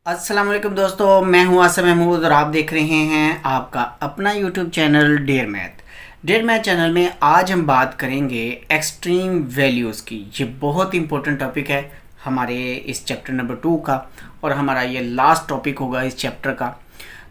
अस्सलाम वालेकुम दोस्तों, मैं हूं आसिम महमूद और आप देख रहे हैं आपका अपना YouTube channel Dare Math channel में आज हम बात करेंगे एक्सट्रीम वैल्यूज़ की। ये बहुत इंपॉर्टेंट टॉपिक है हमारे इस चैप्टर नंबर 2 का और हमारा ये लास्ट टॉपिक होगा इस चैप्टर का।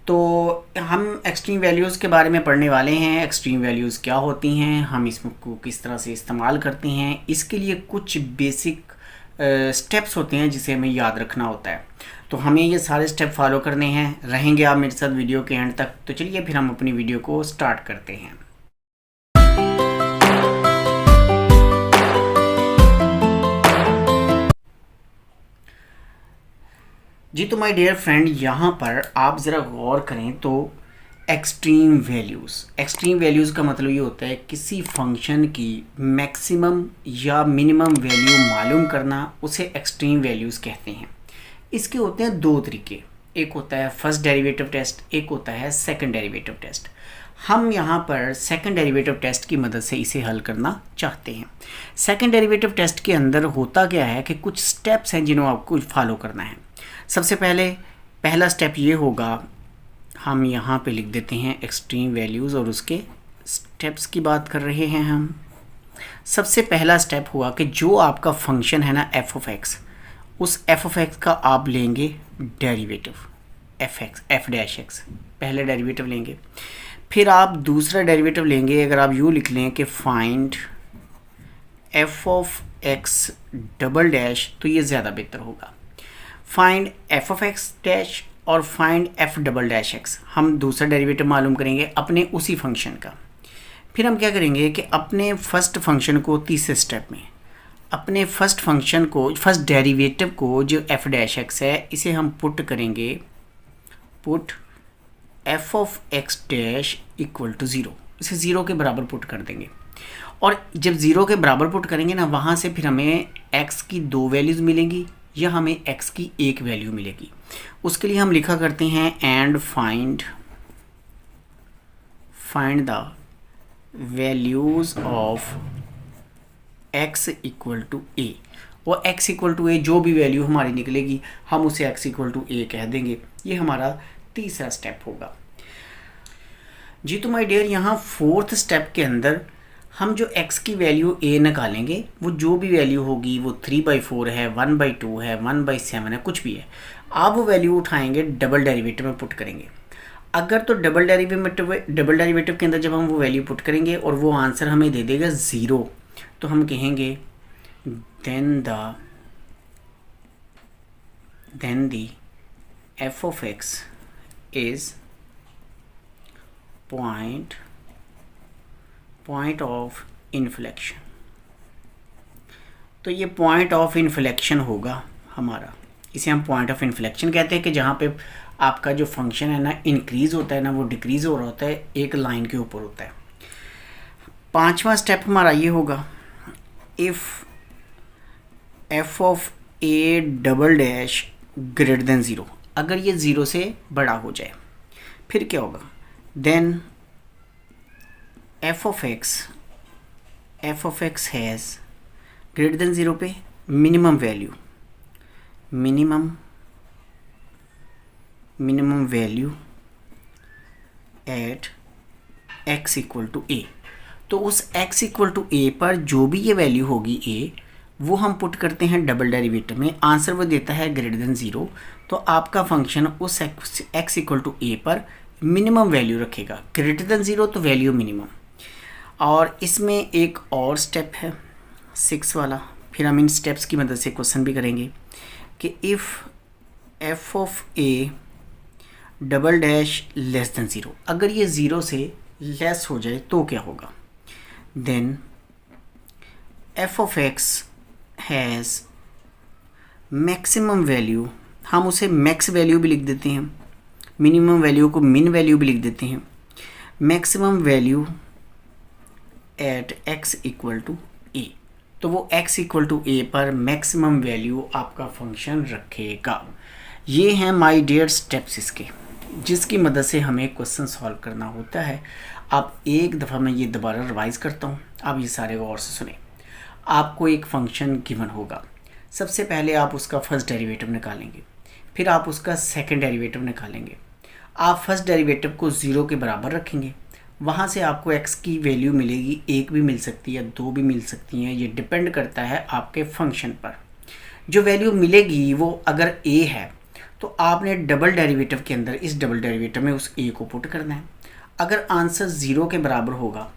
तो हम एक्सट्रीम वैल्यूज़ के बारे में पढ़ने वाले हैं। एक्सट्रीम वैल्यूज़ क्या होती हैं, हम इसको किस तरह से इस्तेमाल करते हैं, इसके लिए कुछ बेसिक स्टेप्स होते हैं जिसे हमें याद रखना होता है। तो हमें ये सारे स्टेप फॉलो करने हैं। रहेंगे आप मेरे साथ वीडियो के एंड तक। तो चलिए फिर हम अपनी वीडियो को स्टार्ट करते हैं। जी तो माय डियर फ्रेंड, यहाँ पर आप ज़रा गौर करें तो एक्सट्रीम वैल्यूज़ का मतलब ये होता है किसी फंक्शन की मैक्सिमम या मिनिमम वैल्यू मालूम करना, उसे एक्सट्रीम वैल्यूज़ कहते हैं। इसके होते हैं दो तरीके, एक होता है फर्स्ट डेरिवेटिव टेस्ट, एक होता है सेकंड डेरिवेटिव टेस्ट। हम यहाँ पर सेकंड डेरिवेटिव टेस्ट की मदद से इसे हल करना चाहते हैं। सेकंड डेरिवेटिव टेस्ट के अंदर होता क्या है कि कुछ स्टेप्स हैं जिन्हें आपको फॉलो करना है। सबसे पहला स्टेप ये होगा, हम यहाँ पे लिख देते हैं एक्सट्रीम वैल्यूज़ और उसके स्टेप्स की बात कर रहे हैं हम। सबसे पहला स्टेप हुआ कि जो आपका फंक्शन है ना एफ ऑफ एक्स, उस एफ ऑफ एक्स का आप लेंगे डेरिवेटिव एफ डैश एक्स, पहले डेरिवेटिव लेंगे। फिर आप दूसरा डेरिवेटिव लेंगे। अगर आप यूँ लिख लें कि find f of x double dash, तो ये ज़्यादा बेहतर होगा। Find f of x dash और find f double dash x, हम दूसरा डेरिवेटिव मालूम करेंगे अपने उसी फंक्शन का। फिर हम क्या करेंगे कि अपने फर्स्ट फंक्शन को तीसरे स्टेप में, अपने फर्स्ट फंक्शन को, फर्स्ट डेरिवेटिव को जो एफ डैश एक्स है, इसे हम पुट करेंगे, put f of x dash equal to zero. इसे ज़ीरो के बराबर पुट कर देंगे। और जब ज़ीरो के बराबर पुट करेंगे ना, वहाँ से फिर हमें एक्स की दो वैल्यूज़ मिलेंगी या हमें एक्स की एक वैल्यू मिलेगी। उसके लिए हम लिखा करते हैं and find the values of x equal to a. वो x इक्वल टू ए जो भी वैल्यू हमारी निकलेगी, हम उसे x इक्वल टू ए कह देंगे। ये हमारा तीसरा स्टेप होगा। जी तो माय डियर, यहाँ फोर्थ स्टेप के अंदर हम जो x की वैल्यू a निकालेंगे, वो जो भी वैल्यू होगी, वो 3/4 है, 1/2 है, 1/7 है, कुछ भी है, आप वो वैल्यू उठाएंगे, डबल डेरिवेटिव में पुट करेंगे। अगर तो डबल डेरिवेटिव के अंदर जब हम वो वैल्यू पुट करेंगे और वो आंसर हमें दे देगा ज़ीरो, तो हम कहेंगे then the f of x is point of inflection। तो ये पॉइंट ऑफ इन्फ्लेक्शन होगा हमारा। इसे हम पॉइंट ऑफ इन्फ्लेक्शन कहते हैं कि जहाँ पे आपका जो फंक्शन है ना इंक्रीज़ होता है ना, वो डिक्रीज़ हो रहा होता है, एक लाइन के ऊपर होता है। पांचवा स्टेप हमारा ये होगा, if F of A double dash greater than zero, अगर ये ज़ीरो से बड़ा हो जाए, फिर क्या होगा, then f of x has greater than zero पे minimum value at x equal to a. तो उस x इक्वल टू ए पर जो भी ये वैल्यू होगी a, वो हम पुट करते हैं डबल डेरिवेटिव में, आंसर वो देता है ग्रेटर देन ज़ीरो। तो आपका फंक्शन उस x इक्वल टू ए पर मिनिमम वैल्यू रखेगा, ग्रेटर देन ज़ीरो तो वैल्यू मिनिमम। और इसमें एक और स्टेप है 6 वाला, फिर हम इन स्टेप्स की मदद से क्वेश्चन भी करेंगे कि if F of A double dash less than zero, अगर ये ज़ीरो से लेस हो जाए तो क्या होगा, then f of x has maximum value, हम उसे मैक्स वैल्यू भी लिख देते हैं, मिनिमम वैल्यू को मिन वैल्यू भी लिख देते हैं, maximum value at x equal to a। तो वो x इक्वल टू a पर मैक्सिमम वैल्यू आपका फंक्शन रखेगा। ये हैं माय डियर स्टेप्स इसके, जिसकी मदद से हमें क्वेश्चन सॉल्व करना होता है। आप एक दफ़ा मैं ये दोबारा रिवाइज करता हूँ, आप ये सारे गौर से सुने। आपको एक फंक्शन गिवन होगा, सबसे पहले आप उसका फर्स्ट डेरिवेटिव निकालेंगे, फिर आप उसका सेकंड डेरिवेटिव निकालेंगे। आप फर्स्ट डेरिवेटिव को 0 के बराबर रखेंगे, वहाँ से आपको x की वैल्यू मिलेगी, 1 भी मिल सकती है, 2 भी मिल सकती हैं, ये डिपेंड करता है आपके फंक्शन पर। जो वैल्यू मिलेगी वो अगर a है तो आपने डबल डेरिवेटिव के अंदर इस डबल डेरिवेटिव में उस a को पुट करना है। अगर आंसर 0 के बराबर होगा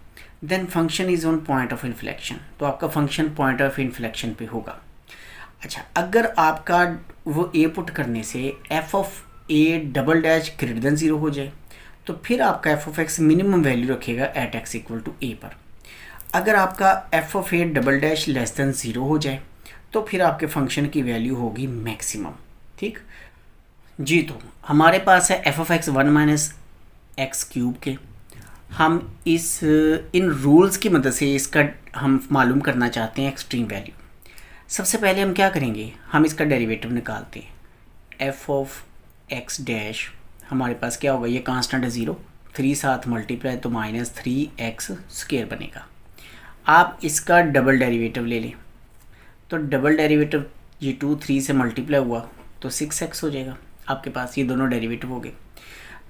then function is on point of inflection, तो आपका फंक्शन पॉइंट ऑफ इन्फ्लेक्शन पे होगा। अच्छा, अगर आपका वो a पुट करने से f of a double dash greater than 0 हो जाए तो फिर आपका f of x minimum value रखेगा at x equal to a पर। अगर आपका f of a double dash less than 0 हो जाए तो फिर आपके फंक्शन की वैल्यू होगी मैक्सिमम। ठीक जी, तो हमारे पास है f of x 1 minus x cube के। हम इन रूल्स की मदद से इसका हम मालूम करना चाहते हैं एक्सट्रीम वैल्यू। सबसे पहले हम क्या करेंगे, हम इसका डेरिवेटिव निकालते हैं। f ऑफ x डैश हमारे पास क्या होगा, ये कांस्टेंट है 0, 3 साथ मल्टीप्लाई तो माइनस 3x स्क्वायर बनेगा। आप इसका डबल डेरिवेटिव ले लें तो डबल डेरिवेटिव ये 2 3 से मल्टीप्लाई हुआ तो 6x हो जाएगा। आपके पास ये दोनों डेरिवेटिव हो गए।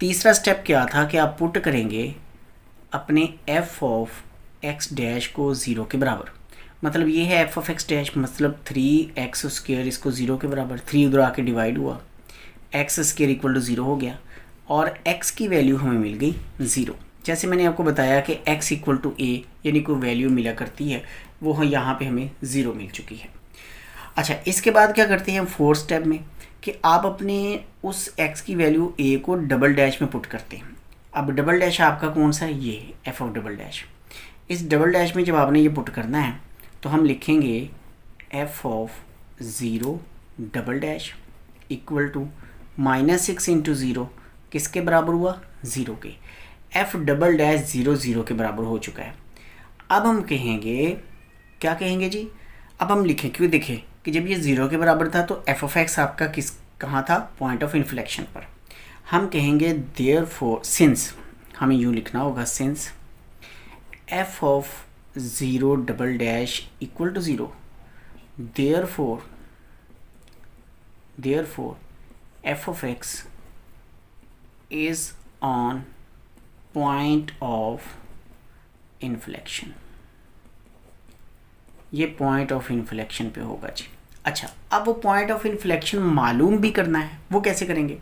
तीसरा स्टेप क्या था कि आप पुट करेंगे अपने f ऑफ x डैश को 0 के बराबर। मतलब ये है f ऑफ x डैश, मतलब 3x स्क्वायर, इसको 0 के बराबर, 3 उधर आके डिवाइड हुआ, x स्क्वायर इक्वल टू 0 हो गया और x की वैल्यू हमें मिल गई 0। जैसे मैंने आपको बताया कि x इक्वल टू a यानी कोई वैल्यू मिला करती है, वो यहाँ पे हमें 0 मिल चुकी है। अच्छा, इसके बाद क्या करते हैं हम फोर्थ स्टेप में कि आप अपने उस x की वैल्यू a को डबल डैश में पुट करते हैं। अब डबल डैश आपका कौन सा है, ये f ऑफ डबल डैश। इस डबल डैश में जब आपने ये पुट करना है तो हम लिखेंगे f of 0 double dash equal to -6 into 0 किसके बराबर हुआ, 0 के। f डबल डैश 0 0 के बराबर हो चुका है। अब हम कहेंगे, क्या कहेंगे जी, अब हम लिखें, क्यों देखें कि जब ये 0 के बराबर था तो f ऑफ x आपका कहाँ था, पॉइंट ऑफ इन्फ्लेक्शन पर। हम कहेंगे देयरफॉर, सिंस, हमें यूँ लिखना होगा, since f of 0 double dash equal to 0, therefore f of x is on point of inflection. ये पॉइंट ऑफ इन्फ्लेक्शन पे होगा जी। अच्छा, अब वो पॉइंट ऑफ इन्फ्लेक्शन मालूम भी करना है, वो कैसे करेंगे।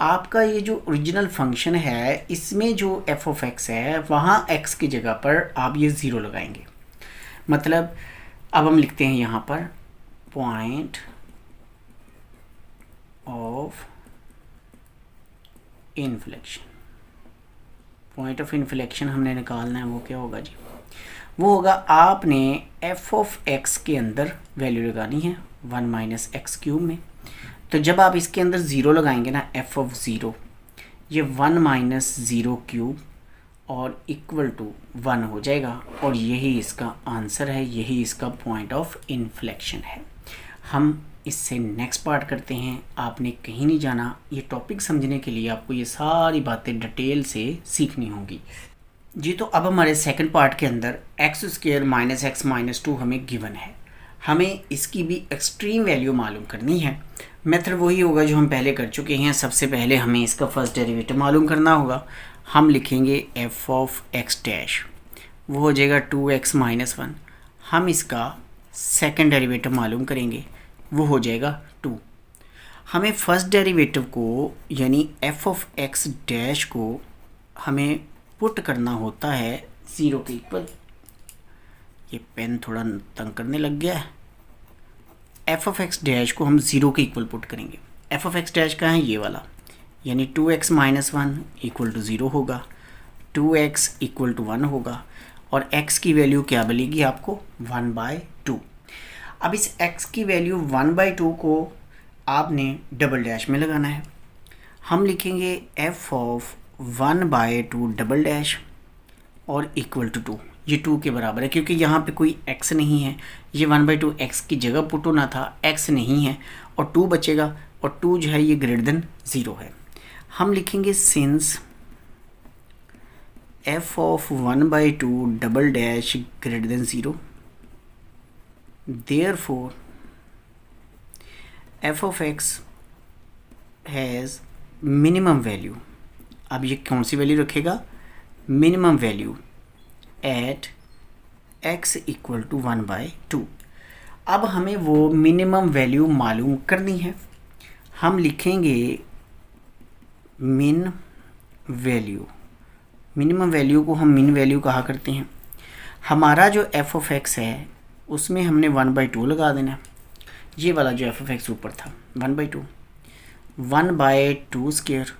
आपका ये जो ओरिजिनल फंक्शन है इसमें जो f ऑफ x है वहाँ x की जगह पर आप ये 0 लगाएंगे। मतलब अब हम लिखते हैं यहाँ पर point of inflection. Point of inflection हमने निकालना है, वो क्या होगा जी, वो होगा आपने f ऑफ x के अंदर वैल्यू लगानी है 1 माइनस एक्स क्यूब में। तो जब आप इसके अंदर 0 लगाएंगे ना, f ऑफ 0, ये 1 माइनस 0 क्यूब और इक्वल टू 1 हो जाएगा और यही इसका आंसर है, यही इसका पॉइंट ऑफ इन्फ्लेक्शन है। हम इससे नेक्स्ट पार्ट करते हैं। आपने कहीं नहीं जाना, ये टॉपिक समझने के लिए आपको ये सारी बातें डिटेल से सीखनी होंगी जी। तो अब हमारे सेकंड पार्ट के अंदर x square minus x minus 2 हमें गिवन है, हमें इसकी भी एक्सट्रीम वैल्यू मालूम करनी है। मेथड वही होगा जो हम पहले कर चुके हैं। सबसे पहले हमें इसका फर्स्ट डेरिवेटिव मालूम करना होगा। हम लिखेंगे f ऑफ x डैश, वो हो जाएगा 2x माइनस 1। हम इसका सेकंड डेरिवेटिव मालूम करेंगे, वो हो जाएगा 2। हमें फर्स्ट डेरिवेटिव को यानी f ऑफ x डैश को हमें पुट करना होता है 0 के इक्वल। ये पेन थोड़ा तंग करने लग गया है। f ऑफ x डैश को हम 0 के इक्वल पुट करेंगे। f ऑफ x डैश का है ये वाला, यानी 2x माइनस 1 इक्वल टू 0 होगा, 2x इक्वल टू 1 होगा और x की वैल्यू क्या मिलेगी आपको, 1/2। अब इस x की वैल्यू 1/2 को आपने डबल डैश में लगाना है। हम लिखेंगे f ऑफ 1/2 डबल डैश और इक्वल टू 2। ये 2 के बराबर है क्योंकि यहाँ पे कोई x नहीं है। ये 1/2 x की जगह पुट होना था, x नहीं है और 2 बचेगा और 2 जो है ये ग्रेटर देन 0 है। हम लिखेंगे since f of 1/2 double dash greater than 0, therefore f of x has minimum value. अब ये कौन सी वैल्यू रखेगा? Minimum value at x equal to 1/2। अब हमें वो मिनिमम वैल्यू मालूम करनी है। हम लिखेंगे मिन वैल्यू। मिनिमम वैल्यू को हम मिन वैल्यू कहा करते हैं। हमारा जो एफ ऑफ एक्स है उसमें हमने 1/2 लगा देना। ये वाला जो एफ ऑफ एक्स ऊपर था 1/2, 1/2 स्क्वायर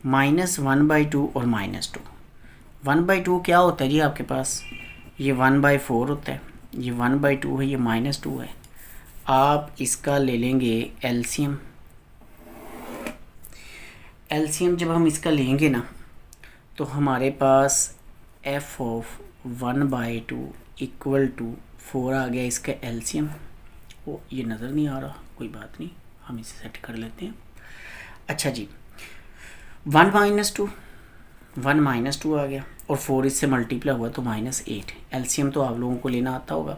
माइनस 1/2 और -2। 1/2 क्या होता है जी आपके पास? ये 1/4 होता है, ये 1/2 है, ये -2 है। आप इसका ले लेंगे एलसीएम। एलसीएम जब हम इसका लेंगे ना तो हमारे पास एफ ऑफ 1/2 इक्वल टू 4 आ गया इसका एलसीएम। ओ ये नज़र नहीं आ रहा, कोई बात नहीं, हम इसे सेट कर लेते हैं। अच्छा जी, 1 -2 आ गया और 4 इससे मल्टीप्लाई हुआ तो -8। एलसीएम तो आप लोगों को लेना आता होगा।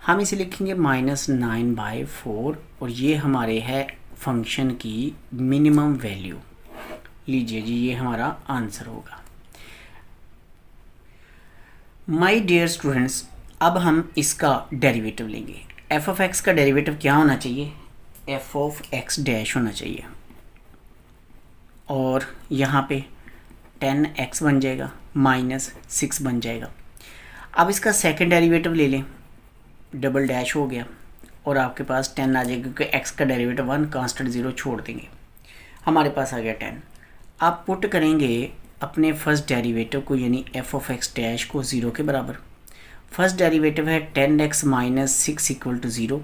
हम इसे लिखेंगे -9/4 और ये हमारे है फंक्शन की मिनिमम वैल्यू। लीजिए जी, ये हमारा आंसर होगा। माय डियर स्टूडेंट्स, अब हम इसका डेरिवेटिव लेंगे। एफ ऑफ एक्स का डेरिवेटिव क्या होना चाहिए? एफ ऑफ एक्स डैश होना चाहिए और यहाँ पे 10x बन जाएगा, -6 बन जाएगा। अब इसका सेकंड डेरिवेटिव ले लें, डबल डैश हो गया और आपके पास 10 आ जाएगा क्योंकि x का डेरिवेटिव 1 कांस्टेंट 0 छोड़ देंगे, हमारे पास आ गया 10। आप पुट करेंगे अपने फर्स्ट डेरिवेटिव को यानी एफ ऑफ एक्स डैश को 0 के बराबर। फर्स्ट डेरिवेटिव है 10x - 6 इक्वल टू 0।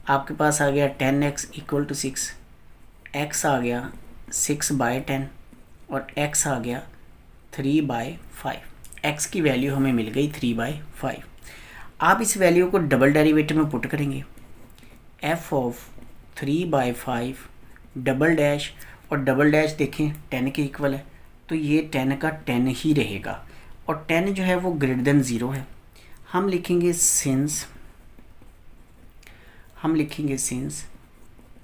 आपके पास आ गया 10x इक्वल टू 6, x आ गया 6/10 और x आ गया 3/5। x की वैल्यू हमें मिल गई 3/5। आप इस वैल्यू को डबल डेरिवेटिव में पुट करेंगे, f ऑफ 3/5 डबल डैश, और डबल डैश देखें 10 के इक्वल है तो ये 10 का 10 ही रहेगा और 10 जो है वो ग्रेटर देन 0 है। हम लिखेंगे since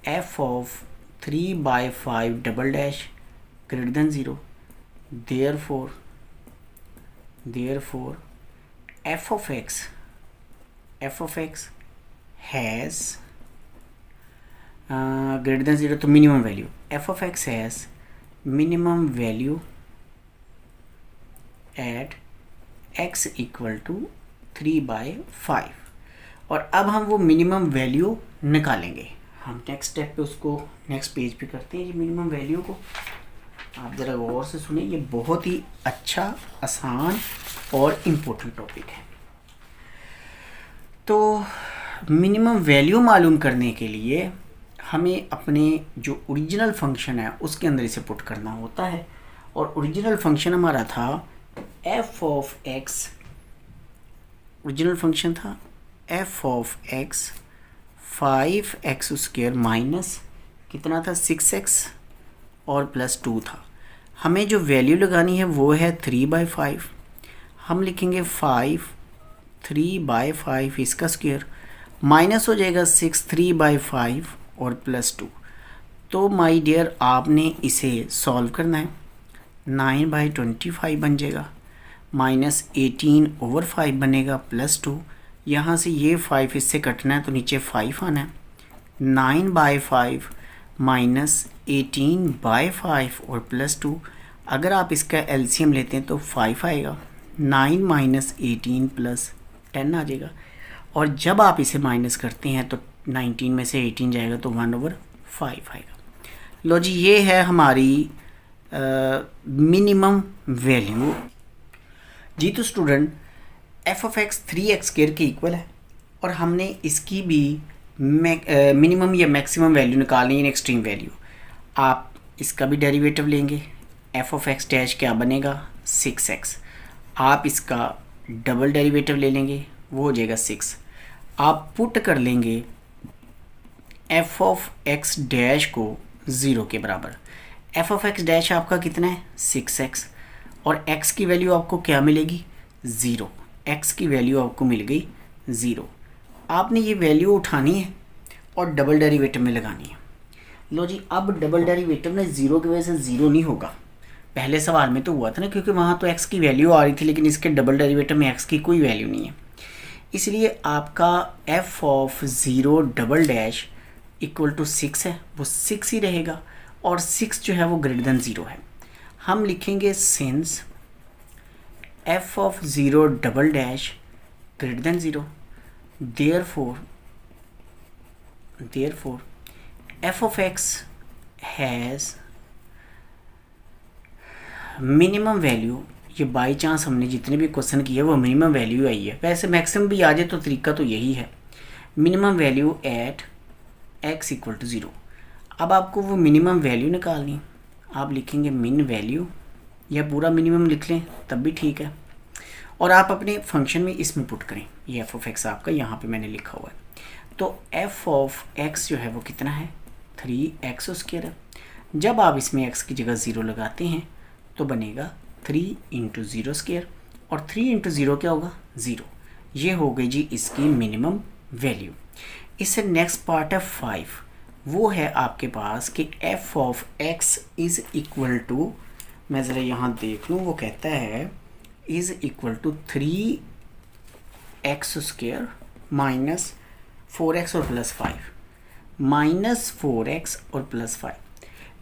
f of 3/5 double dash greater than 0, therefore f of x has greater than 0 तो minimum value, f of x has minimum value at x equal to 3/5। और अब हम वो मिनिमम वैल्यू निकालेंगे। हम नेक्स्ट स्टेप पे उसको नेक्स्ट पेज पे करते हैं। ये मिनिमम वैल्यू को आप ज़रा गौर से सुने, ये बहुत ही अच्छा, आसान और इम्पोर्टेंट टॉपिक है। तो मिनिमम वैल्यू मालूम करने के लिए हमें अपने जो ओरिजिनल फंक्शन है उसके अंदर इसे पुट करना होता है और ओरिजिनल फंक्शन हमारा था f of x. Original function था f of x 5x² minus कितना था 6x और +2 था। हमें जो वैल्यू लगानी है वो है 3/5। हम लिखेंगे 5 3/5 इसका स्क्वायर माइनस हो जाएगा 6 3/5 और +2। तो माय डियर आपने इसे सॉल्व करना है। 9/25 बन जाएगा, -18/5 बनेगा +2। यहाँ से ये 5 इससे कटना है तो नीचे 5 आना है। 9/5 -18/5 और +2। अगर आप इसका एलसीएम लेते हैं तो 5 आएगा, 9 - 18 + 10 आ जाएगा। और जब आप इसे माइनस करते हैं तो 19 में से 18 जाएगा तो 1/5 आएगा। लो जी, ये है हमारी मिनिमम वैल्यू जी। तो student F of x 3x² के इक्वल है और हमने इसकी भी मिनिमम या मैक्सिमम वैल्यू निकालनी है, एक्सट्रीम वैल्यू। आप इसका भी डेरिवेटिव लेंगे, एफ ऑफ एक्स डैश क्या बनेगा 6x। आप इसका डबल डेरिवेटिव ले लेंगे, वो हो जाएगा 6। आप पुट कर लेंगे एफ ऑफ एक्स डैश को 0 के बराबर। एफ ऑफ एक्स डैश आपका कितना है 6x और x की वैल्यू आपको क्या मिलेगी 0। x की वैल्यू आपको मिल गई 0। आपने ये वैल्यू उठानी है और डबल डेरिवेटिव में लगानी है। लो जी, अब डबल डेरिवेटिव में ज़ीरो की वजह से ज़ीरो नहीं होगा। पहले सवाल में तो हुआ था ना, क्योंकि वहाँ तो x की वैल्यू आ रही थी, लेकिन इसके डबल डेरिवेटिव में x की कोई वैल्यू नहीं है। इसलिए आपका f of zero double dash equal to 6 है, वो 6 ही रहेगा, और 6 जो है वो ग्रेटर देन ज़ीरो है। हम लिखेंगे since f of zero double dash greater than zero, therefore f of x has minimum value. ये बाई चांस हमने जितने भी क्वेश्चन किए वो मिनिमम वैल्यू आई है, वैसे मैक्सिमम भी आ जाए तो तरीका तो यही है। Minimum value at x equal to zero. अब आपको वो मिनिमम वैल्यू निकालनी, आप लिखेंगे मिन वैल्यू, या पूरा मिनिमम लिख लें तब भी ठीक है, और आप अपने फंक्शन में इसमें पुट करें। ये f ऑफ x आपका यहाँ पे मैंने लिखा हुआ है। तो f ऑफ x जो है वो कितना है, 3x स्क्वायर है। जब आप इसमें x की जगह ज़ीरो लगाते हैं तो बनेगा 3 इंटू ज़ीरो स्क्वायर, और 3 इंटू ज़ीरो क्या होगा, ज़ीरो। ये हो गई जी इसकी मिनिमम वैल्यू। इससे नेक्स्ट पार्ट है 5, वो है आपके पास कि f of x is equal to, मैं ज़रा यहाँ देख लूँ, वो कहता है is equal to 3x square minus 4x और प्लस 5, माइनस 4x और प्लस 5।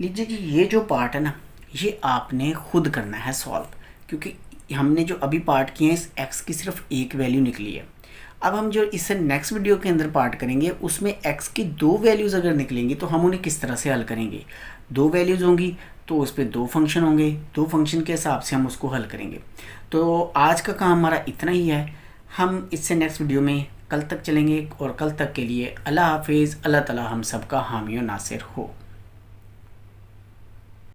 लीजिए कि ये जो पार्ट है ना, ये आपने खुद करना है सॉल्व, क्योंकि हमने जो अभी पार्ट किए हैं इस x की सिर्फ एक वैल्यू निकली है। अब हम जो इससे नेक्स्ट वीडियो के अंदर पार्ट करेंगे उसमें x की दो वैल्यूज़ अगर निकलेंगी तो हम उन्हें किस तरह से हल करेंगे। दो वैल्यूज़ होंगी तो उस पर दो फंक्शन होंगे, दो फंक्शन के हिसाब से हम उसको हल करेंगे। तो आज का काम हमारा इतना ही है, हम इससे नेक्स्ट वीडियो में कल तक चलेंगे, और कल तक के लिए अल्लाह हाफिज़। अल्लाह ताला हम सबका हामी और नासिर हो।